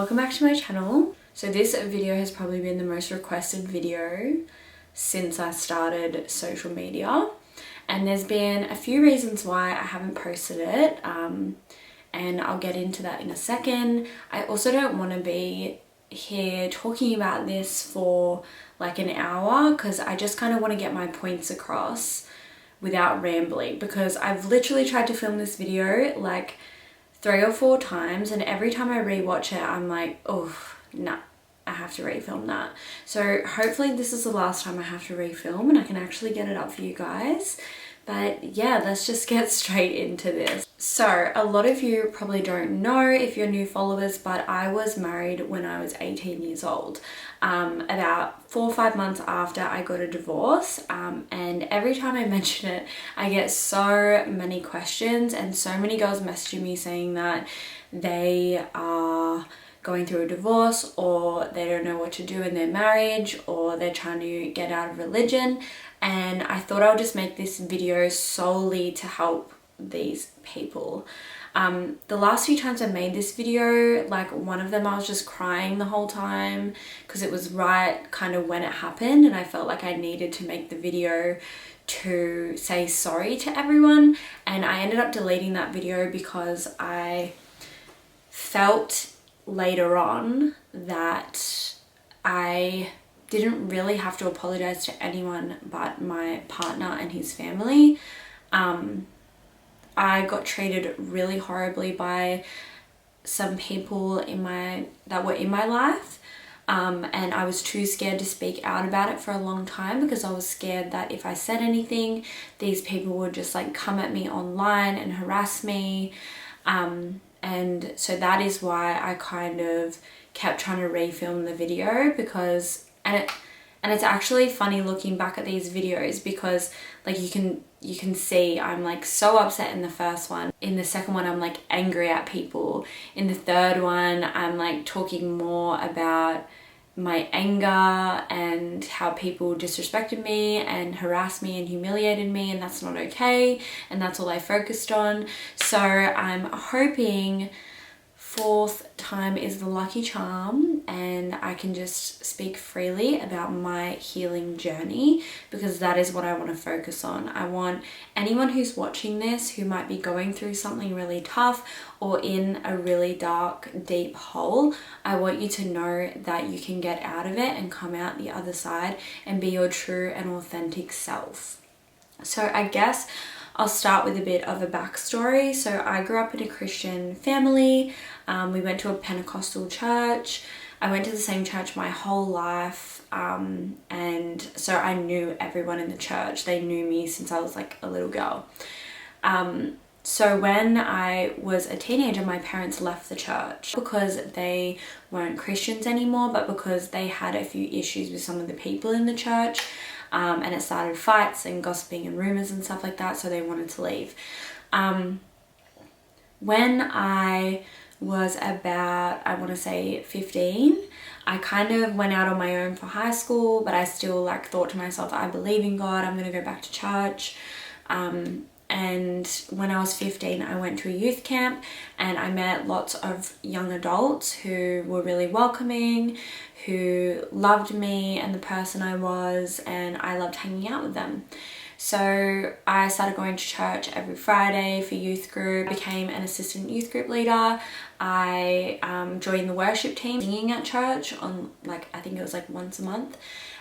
welcome back to my channel. So this video has probably been the most requested video since I started social media, and there's been a few reasons why I haven't posted it, and I'll get into that in a second. I also don't want to be here talking about this for like an hour because I just kind of want to get my points across without rambling, because I've literally tried to film this video like 3 or 4 times, and every time I rewatch it I'm like, oh nah, I have to refilm that. So hopefully this is the last time I have to refilm and I can actually get it up for you guys. But yeah, let's just get straight into this. So a lot of you probably don't know if you're new followers, but I was married when I was 18 years old, about 4 or 5 months after I got a divorce, and every time I mention it I get so many questions and so many girls messaging me saying that they are going through a divorce, or they don't know what to do in their marriage, or they're trying to get out of religion. And I thought I would just make this video solely to help these people. The last few times I made this video, like one of them I was just crying the whole time because it was right kind of when it happened, and I felt like I needed to make the video to say sorry to everyone. And I ended up deleting that video because I felt later on that I didn't really have to apologize to anyone but my partner and his family. I got treated really horribly by some people that were in my life, and I was too scared to speak out about it for a long time because I was scared that if I said anything, these people would just like come at me online and harass me. And so that is why I kind of kept trying to refilm the video, because and it's actually funny looking back at these videos because like you can see I'm like so upset in the first one. In the second one I'm like angry at people. In the third one I'm like talking more about my anger and how people disrespected me and harassed me and humiliated me, and that's not okay, and that's all I focused on. So I'm hoping 4th time is the lucky charm and I can just speak freely about my healing journey, because that is what I want to focus on. I want anyone who's watching this who might be going through something really tough or in a really dark, deep hole, I want you to know that you can get out of it and come out the other side and be your true and authentic self. So I guess I'll start with a bit of a backstory. So I grew up in a Christian family. We went to a Pentecostal church. I went to the same church my whole life, and so I knew everyone in the church. They knew me since I was like a little girl. So when I was a teenager, my parents left the church because they weren't Christians anymore, but because they had a few issues with some of the people in the church. And it started fights and gossiping and rumors and stuff like that, so they wanted to leave. When I was about, I want to say 15, I kind of went out on my own for high school, but I still like thought to myself, I believe in God, I'm going to go back to church. And when I was 15, I went to a youth camp and I met lots of young adults who were really welcoming, who loved me and the person I was, and I loved hanging out with them. So I started going to church every Friday for youth group, became an assistant youth group leader. I joined the worship team, singing at church on like, I think it was like once a month.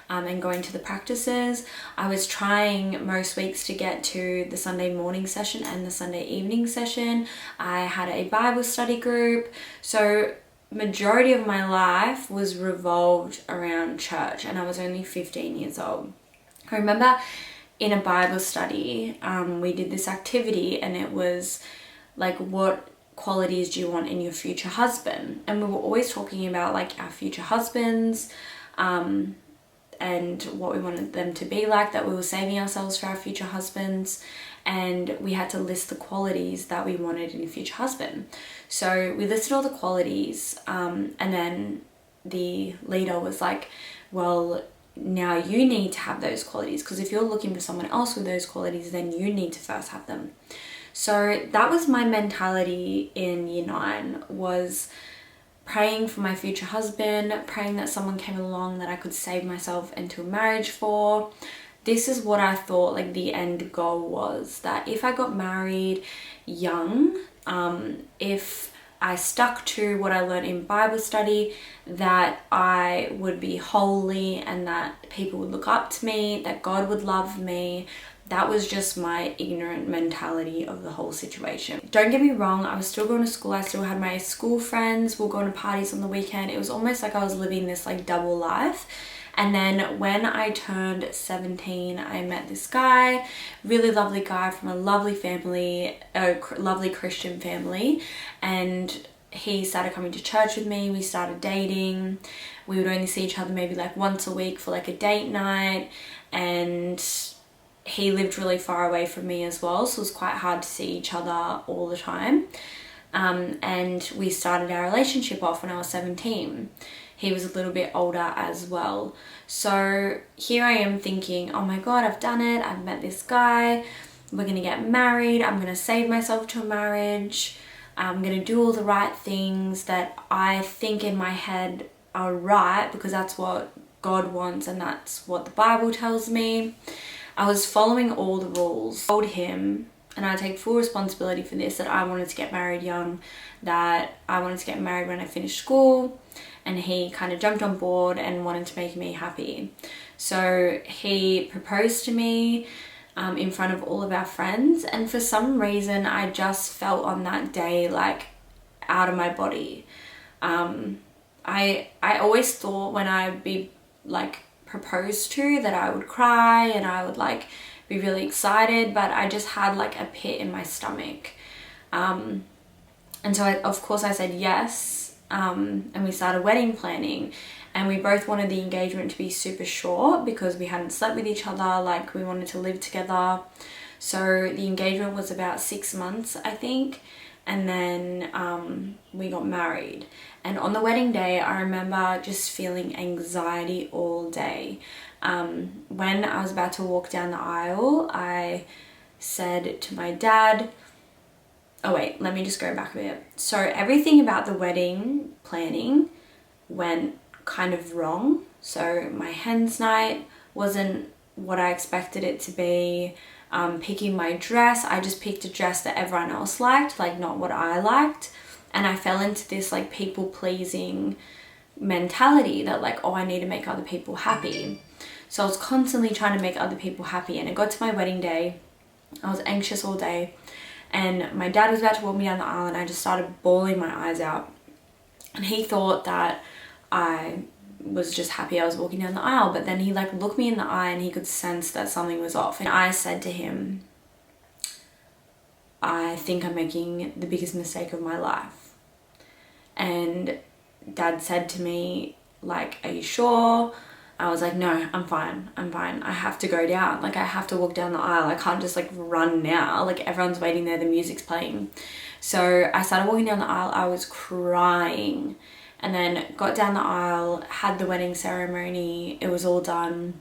And going to the practices. I was trying most weeks to get to the Sunday morning session and the Sunday evening session. I had a Bible study group. So majority of my life was revolved around church, and I was only 15 years old. I remember in a Bible study, we did this activity, and it was like, what qualities do you want in your future husband? And we were always talking about like our future husbands, and what we wanted them to be like, that we were saving ourselves for our future husbands, and we had to list the qualities that we wanted in a future husband. So we listed all the qualities, and then the leader was like, well, now you need to have those qualities, because if you're looking for someone else with those qualities, then you need to first have them. So that was my mentality in year 9, was praying for my future husband, praying that someone came along that I could save myself into a marriage for. This is what I thought like the end goal was, that if I got married young, if I stuck to what I learned in Bible study, that I would be holy and that people would look up to me, that God would love me. That was just my ignorant mentality of the whole situation. Don't get me wrong, I was still going to school. I still had my school friends. We were going to parties on the weekend. It was almost like I was living this like double life. And then when I turned 17, I met this guy, really lovely guy from a lovely family, a lovely Christian family. And he started coming to church with me. We started dating. We would only see each other maybe like once a week for like a date night. And he lived really far away from me as well, so it was quite hard to see each other all the time. And we started our relationship off when I was 17. He was a little bit older as well. So here I am thinking, oh my God, I've done it. I've met this guy. We're going to get married. I'm going to save myself to a marriage. I'm going to do all the right things that I think in my head are right, because that's what God wants and that's what the Bible tells me. I was following all the rules. I told him, and I take full responsibility for this, that I wanted to get married young, that I wanted to get married when I finished school, and he kind of jumped on board and wanted to make me happy. So he proposed to me in front of all of our friends, and for some reason I just felt on that day like out of my body. I always thought when I'd be like proposed to that I would cry and I would like be really excited, but I just had like a pit in my stomach. And so of course I said yes, and we started wedding planning, and we both wanted the engagement to be super short because we hadn't slept with each other, like we wanted to live together. So the engagement was about 6 months, I think, and then we got married. And on the wedding day, I remember just feeling anxiety all day. When I was about to walk down the aisle, I said to my dad, oh wait, let me just go back a bit. So everything about the wedding planning went kind of wrong. So my hens night wasn't what I expected it to be. Picking my dress, I just picked a dress that everyone else liked, like not what I liked. And I fell into this like people pleasing mentality that like, oh, I need to make other people happy. So I was constantly trying to make other people happy, and it got to my wedding day. I was anxious all day, and my dad was about to walk me down the aisle, and I just started bawling my eyes out. And he thought that I was just happy I was walking down the aisle, but then he like looked me in the eye and he could sense that something was off. And I said to him, I think I'm making the biggest mistake of my life. And Dad said to me, like, are you sure? I was like, no, I'm fine. I have to go down. Like, I have to walk down the aisle. I can't just like run now. Like, everyone's waiting there. The music's playing. So I started walking down the aisle. I was crying, and then got down the aisle, had the wedding ceremony. It was all done.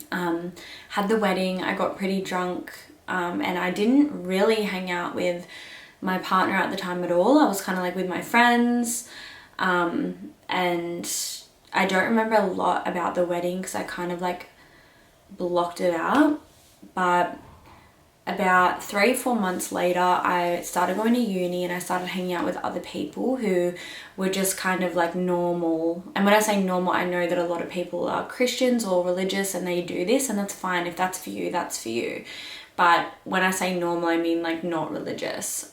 Had the wedding. I got pretty drunk. And I didn't really hang out with my partner at the time at all. I was kind of like with my friends. And I don't remember a lot about the wedding because I kind of like blocked it out. But about 3-4 months later, I started going to uni and I started hanging out with other people who were just kind of like normal. And when I say normal, I know that a lot of people are Christians or religious and they do this, and that's fine. If that's for you, that's for you. But when I say normal, I mean like not religious,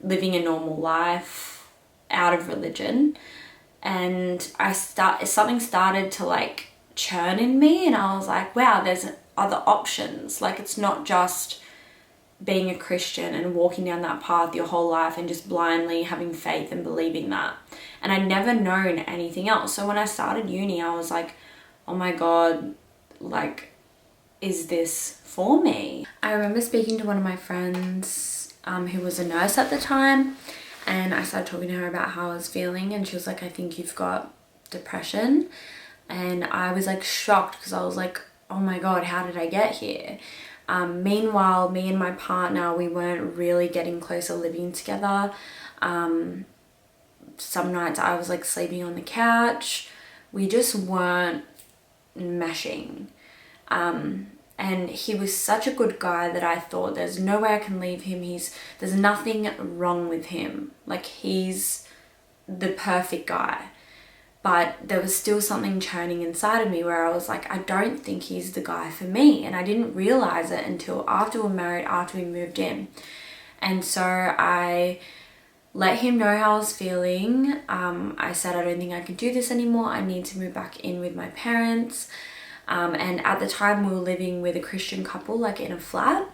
living a normal life out of religion. And something started to like churn in me, and I was like, wow, there's other options. Like, it's not just being a Christian and walking down that path your whole life and just blindly having faith and believing that. And I'd never known anything else. So when I started uni, I was like, oh my God, like, is this for me? I remember speaking to one of my friends who was a nurse at the time, and I started talking to her about how I was feeling, and she was like, I think you've got depression. And I was like shocked because I was like, oh my God, how did I get here? Meanwhile, me and my partner, we weren't really getting closer living together. Some nights I was like sleeping on the couch. We just weren't meshing. And he was such a good guy that I thought there's no way I can leave him. There's nothing wrong with him. Like, he's the perfect guy. But there was still something churning inside of me where I was like, I don't think he's the guy for me. And I didn't realize it until after we were married, after we moved in. And so I let him know how I was feeling. I said, I don't think I can do this anymore. I need to move back in with my parents. And at the time we were living with a Christian couple, like in a flat,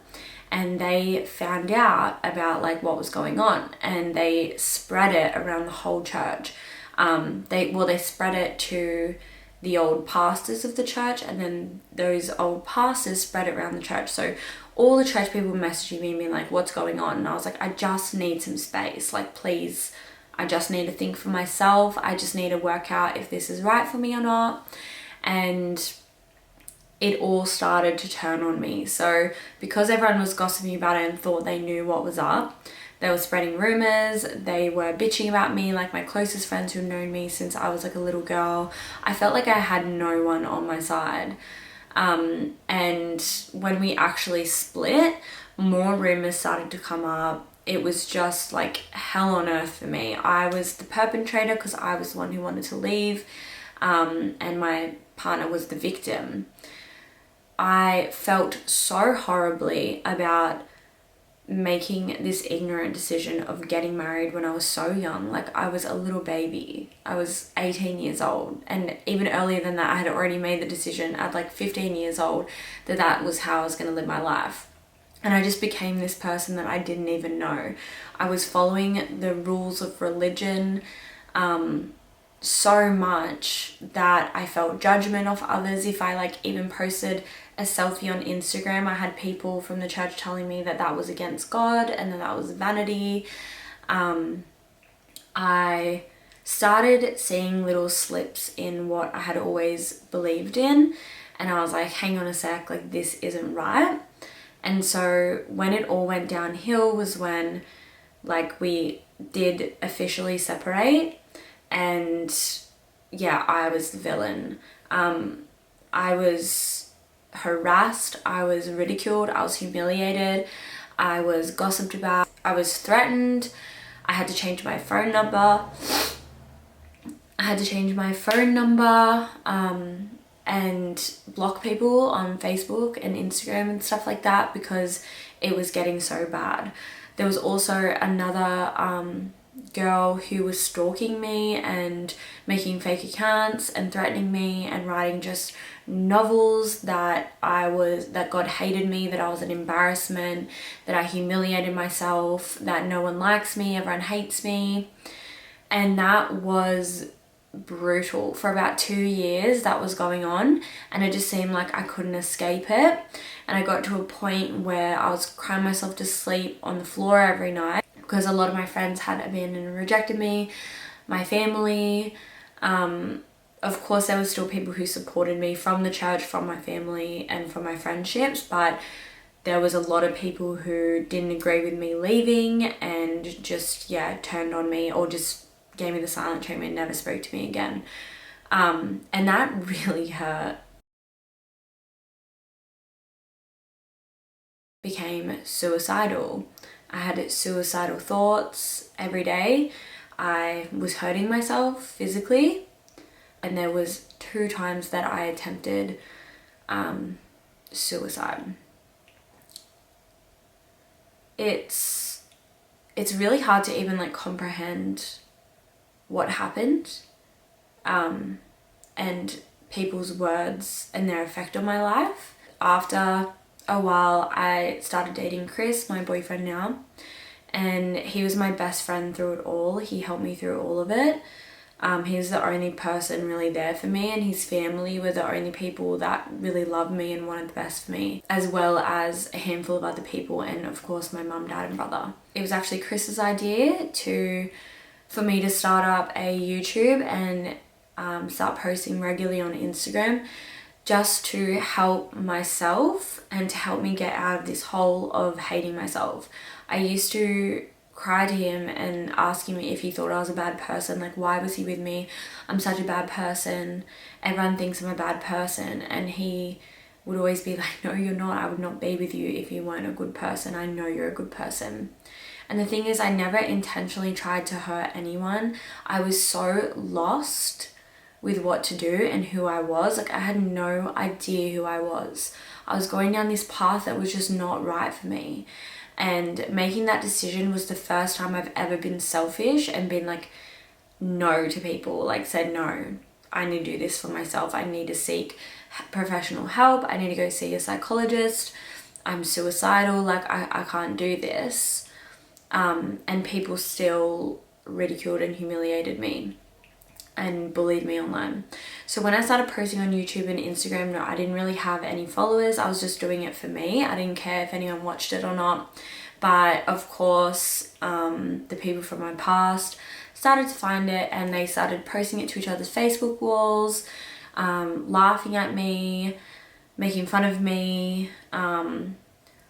and they found out about like what was going on, and they spread it around the whole church. They spread it to the old pastors of the church, and then those old pastors spread it around the church. So all the church people messaging me and being like, what's going on? And I was like, I just need some space. Like, please, I just need to think for myself. I just need to work out if this is right for me or not. And it all started to turn on me. So because everyone was gossiping about it and thought they knew what was up, they were spreading rumors, they were bitching about me, like my closest friends who've known me since I was like a little girl. I felt like I had no one on my side. And when we actually split, more rumors started to come up. It was just like hell on earth for me. I was the perpetrator because I was the one who wanted to leave, and my partner was the victim. I felt so horribly about making this ignorant decision of getting married when I was so young. Like, I was a little baby. I was 18 years old, and even earlier than that I had already made the decision at like 15 years old that was how I was going to live my life. And I just became this person that I didn't even know. I was following the rules of religion so much that I felt judgment of others. If I like even posted a selfie on Instagram, I had people from the church telling me that was against God and that was vanity. I started seeing little slips in what I had always believed in, and I was like, hang on a sec, like this isn't right. And so when it all went downhill was when like we did officially separate, and yeah, I was the villain. I was harassed, I was ridiculed, I was humiliated, I was gossiped about, I was threatened. I had to change my phone number. And block people on Facebook and Instagram and stuff like that because it was getting so bad. There was also another girl who was stalking me and making fake accounts and threatening me and writing just novels that God hated me, that I was an embarrassment, that I humiliated myself, that no one likes me, everyone hates me. And that was brutal. For about 2 years that was going on, and it just seemed like I couldn't escape it. And I got to a point where I was crying myself to sleep on the floor every night because a lot of my friends had abandoned and rejected me, my family. Of course, there were still people who supported me from the church, from my family and from my friendships, but there was a lot of people who didn't agree with me leaving and just, turned on me or just gave me the silent treatment, never spoke to me again. And that really hurt. Became suicidal. I had suicidal thoughts every day. I was hurting myself physically, and there was 2 times that I attempted suicide. It's really hard to even like comprehend what happened, and people's words and their effect on my life. After a while, I started dating Chris, my boyfriend now, and he was my best friend through it all. He helped me through all of it. He was the only person really there for me, and his family were the only people that really loved me and wanted the best for me, as well as a handful of other people, and of course my mum, dad and brother. It was actually Chris's idea for me to start up a YouTube and start posting regularly on Instagram, just to help myself and to help me get out of this hole of hating myself. I used to cry to him and ask him if he thought I was a bad person. Like, why was he with me? I'm such a bad person. Everyone thinks I'm a bad person. And he would always be like, no, you're not. I would not be with you if you weren't a good person. I know you're a good person. And the thing is, I never intentionally tried to hurt anyone. I was so lost with what to do and who I was. Like, I had no idea who I was. I was going down this path that was just not right for me. And making that decision was the first time I've ever been selfish and been like, no to people. Like, said, no, I need to do this for myself. I need to seek professional help. I need to go see a psychologist. I'm suicidal. Like, I can't do this. And people still ridiculed and humiliated me and bullied me online. So when I started posting on YouTube and Instagram, no, I didn't really have any followers. I was just doing it for me. I didn't care if anyone watched it or not. But of course, the people from my past started to find it, and they started posting it to each other's Facebook walls, laughing at me, making fun of me,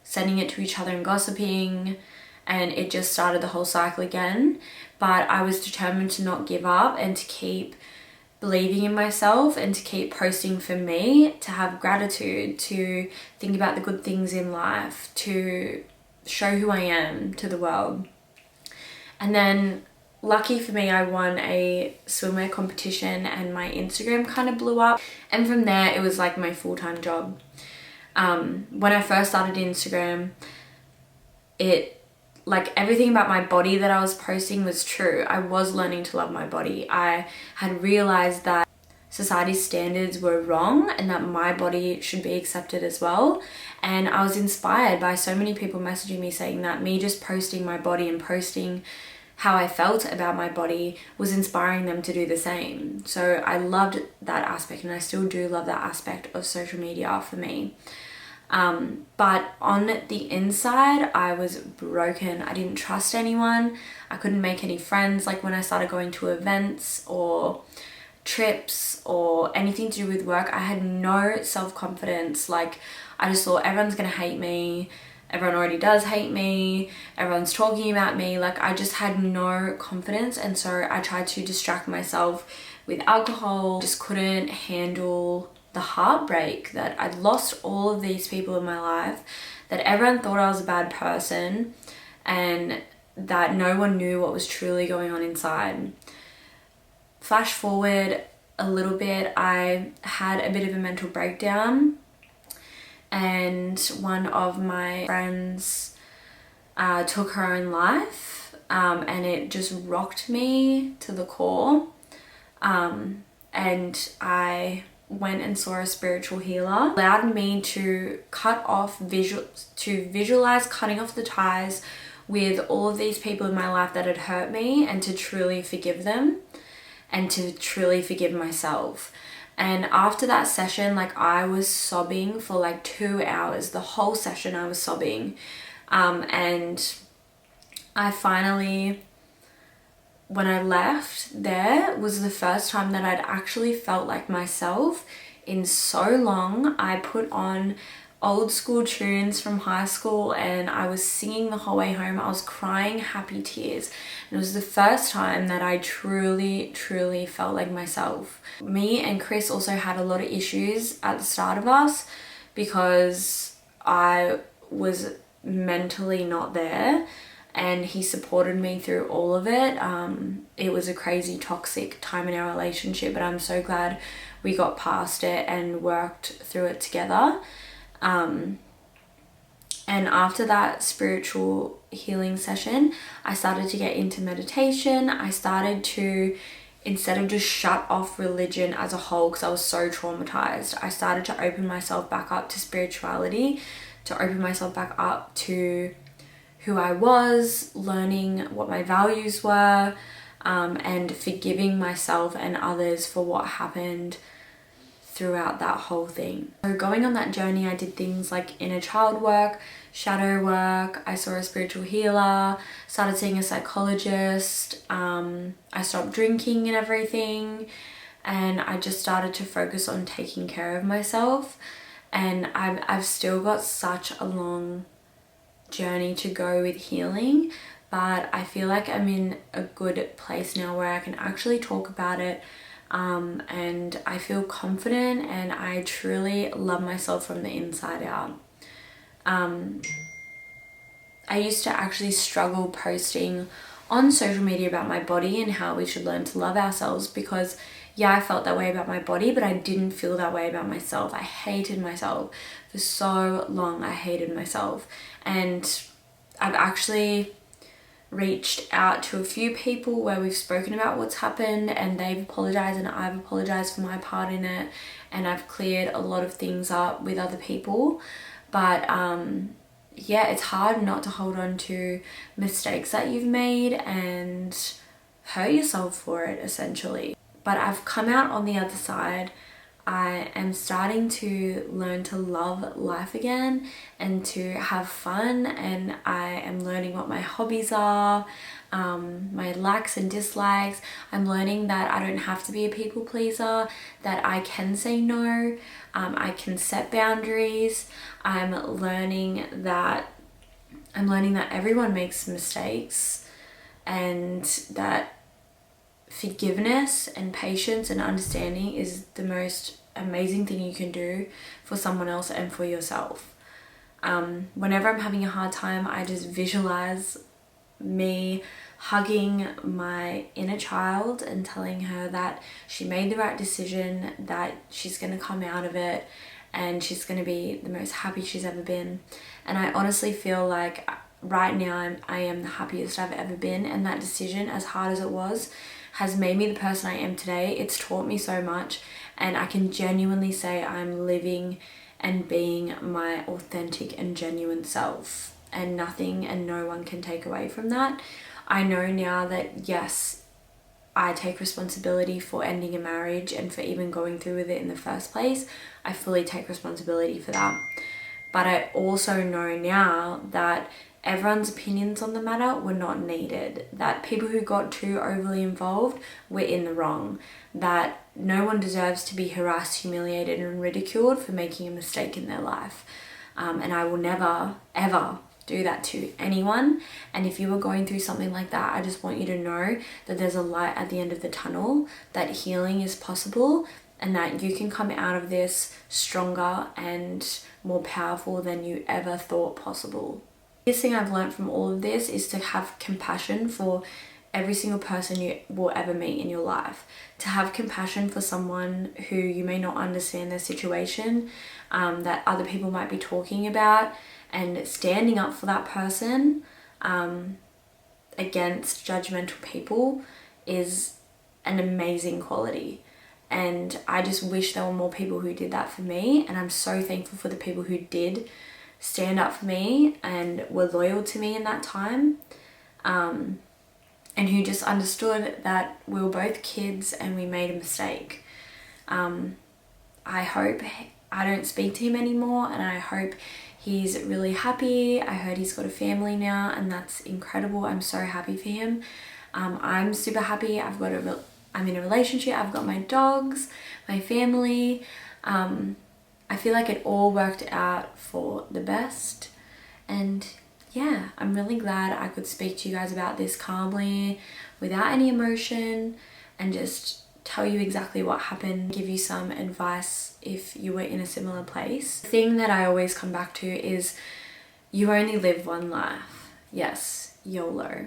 sending it to each other and gossiping. And it just started the whole cycle again. But I was determined to not give up and to keep believing in myself and to keep posting for me, to have gratitude, to think about the good things in life, to show who I am to the world. And then, lucky for me, I won a swimwear competition and my Instagram kind of blew up. And from there, it was like my full-time job. When I first started Instagram, like, everything about my body that I was posting was true. I was learning to love my body. I had realized that society's standards were wrong and that my body should be accepted as well. And I was inspired by so many people messaging me saying that me just posting my body and posting how I felt about my body was inspiring them to do the same. So I loved that aspect, and I still do love that aspect of social media for me. But on the inside, I was broken. I didn't trust anyone. I couldn't make any friends. Like, when I started going to events or trips or anything to do with work, I had no self-confidence. Like, I just thought everyone's gonna hate me. Everyone already does hate me. Everyone's talking about me. Like, I just had no confidence. And so I tried to distract myself with alcohol. Just couldn't handle the heartbreak that I'd lost all of these people in my life, that everyone thought I was a bad person, and that no one knew what was truly going on inside. Flash forward a little bit, I had a bit of a mental breakdown, and one of my friends took her own life, and it just rocked me to the core. And I went and saw a spiritual healer. It allowed me to visualize cutting off the ties with all of these people in my life that had hurt me, and to truly forgive them and to truly forgive myself. And after that session, like, I was sobbing for like 2 hours. The whole session I was sobbing. And I finally, when I left there, was the first time that I'd actually felt like myself in so long. I put on old school tunes from high school and I was singing the whole way home. I was crying happy tears. And it was the first time that I truly, truly felt like myself. Me and Chris also had a lot of issues at the start of us because I was mentally not there. And he supported me through all of it. It was a crazy toxic time in our relationship, but I'm so glad we got past it and worked through it together. And after that spiritual healing session, I started to get into meditation. I started to, instead of just shut off religion as a whole because I was so traumatized, I started to open myself back up to spirituality, to open myself back up to who I was, learning what my values were, and forgiving myself and others for what happened throughout that whole thing. So going on that journey, I did things like inner child work, shadow work, I saw a spiritual healer, started seeing a psychologist, I stopped drinking and everything, and I just started to focus on taking care of myself. And I've still got such a long journey to go with healing, but I feel like I'm in a good place now where I can actually talk about it, and I feel confident and I truly love myself from the inside out. I used to actually struggle posting on social media about my body and how we should learn to love ourselves, because yeah, I felt that way about my body, but I didn't feel that way about myself. I hated myself for so long. I hated myself, and I've actually reached out to a few people where we've spoken about what's happened, and they've apologized and I've apologized for my part in it, and I've cleared a lot of things up with other people. But yeah, it's hard not to hold on to mistakes that you've made and hurt yourself for it, essentially. But I've come out on the other side. I am starting to learn to love life again and to have fun, and I am learning what my hobbies are, my likes and dislikes. I'm learning that I don't have to be a people pleaser, that I can say no, I can set boundaries. I'm learning that everyone makes mistakes, and that forgiveness and patience and understanding is the most amazing thing you can do for someone else and for yourself. Whenever I'm having a hard time, I just visualize me hugging my inner child and telling her that she made the right decision, that she's going to come out of it and she's going to be the most happy she's ever been. And I honestly feel like right now I am the happiest I've ever been, and that decision, as hard as it was, has made me the person I am today. It's taught me so much, and I can genuinely say I'm living and being my authentic and genuine self, and nothing and no one can take away from that. I know now that yes, I take responsibility for ending a marriage and for even going through with it in the first place. I fully take responsibility for that. But I also know now that everyone's opinions on the matter were not needed, that people who got too overly involved were in the wrong, that no one deserves to be harassed, humiliated and ridiculed for making a mistake in their life. And I will never, ever do that to anyone. And if you are going through something like that, I just want you to know that there's a light at the end of the tunnel, that healing is possible, and that you can come out of this stronger and more powerful than you ever thought possible. The biggest thing I've learned from all of this is to have compassion for every single person you will ever meet in your life. To have compassion for someone who you may not understand their situation, that other people might be talking about, and standing up for that person against judgmental people is an amazing quality. And I just wish there were more people who did that for me, and I'm so thankful for the people who did stand up for me and were loyal to me in that time, and who just understood that we were both kids and we made a mistake. I hope I don't speak to him anymore, and I hope he's really happy. I heard he's got a family now, and that's incredible. I'm so happy for him. I'm super happy. I'm in a relationship. I've got my dogs, my family. I feel like it all worked out for the best, and yeah, I'm really glad I could speak to you guys about this calmly, without any emotion, and just tell you exactly what happened, give you some advice if you were in a similar place. The thing that I always come back to is you only live one life. Yes, YOLO.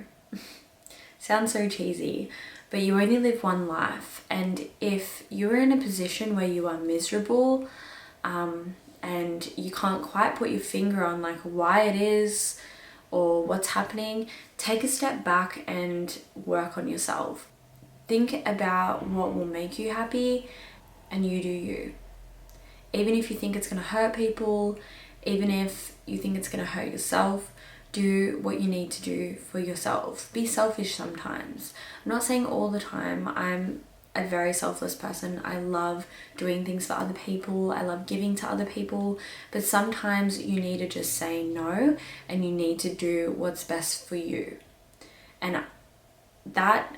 Sounds so cheesy, but you only live one life, and if you're in a position where you are miserable, and you can't quite put your finger on like why it is or what's happening, take a step back and work on yourself. Think about what will make you happy, and you do you. Even if you think it's going to hurt people, even if you think it's going to hurt yourself, do what you need to do for yourself. Be selfish sometimes. I'm not saying all the time. I'm a very selfless person. I love doing things for other people. I love giving to other people. But sometimes you need to just say no, and you need to do what's best for you. And that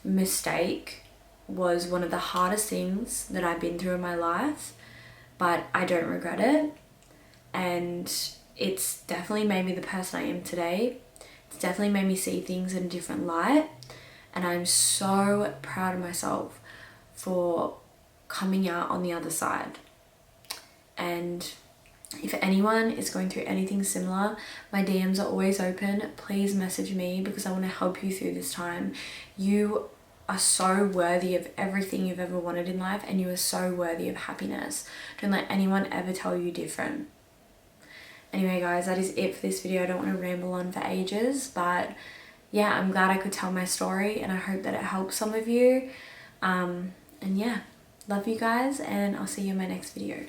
mistake was one of the hardest things that I've been through in my life, but I don't regret it. And it's definitely made me the person I am today. It's It's definitely made me see things in a different light, and I'm so proud of myself for coming out on the other side. And if anyone is going through anything similar, my DMs are always open. Please message me because I want to help you through this time. You are so worthy of everything you've ever wanted in life, and you are so worthy of happiness. Don't let anyone ever tell you different. Anyway guys, that is it for this video. I don't want to ramble on for ages, but yeah, I'm glad I could tell my story, and I hope that it helps some of you. And yeah, love you guys, and I'll see you in my next video.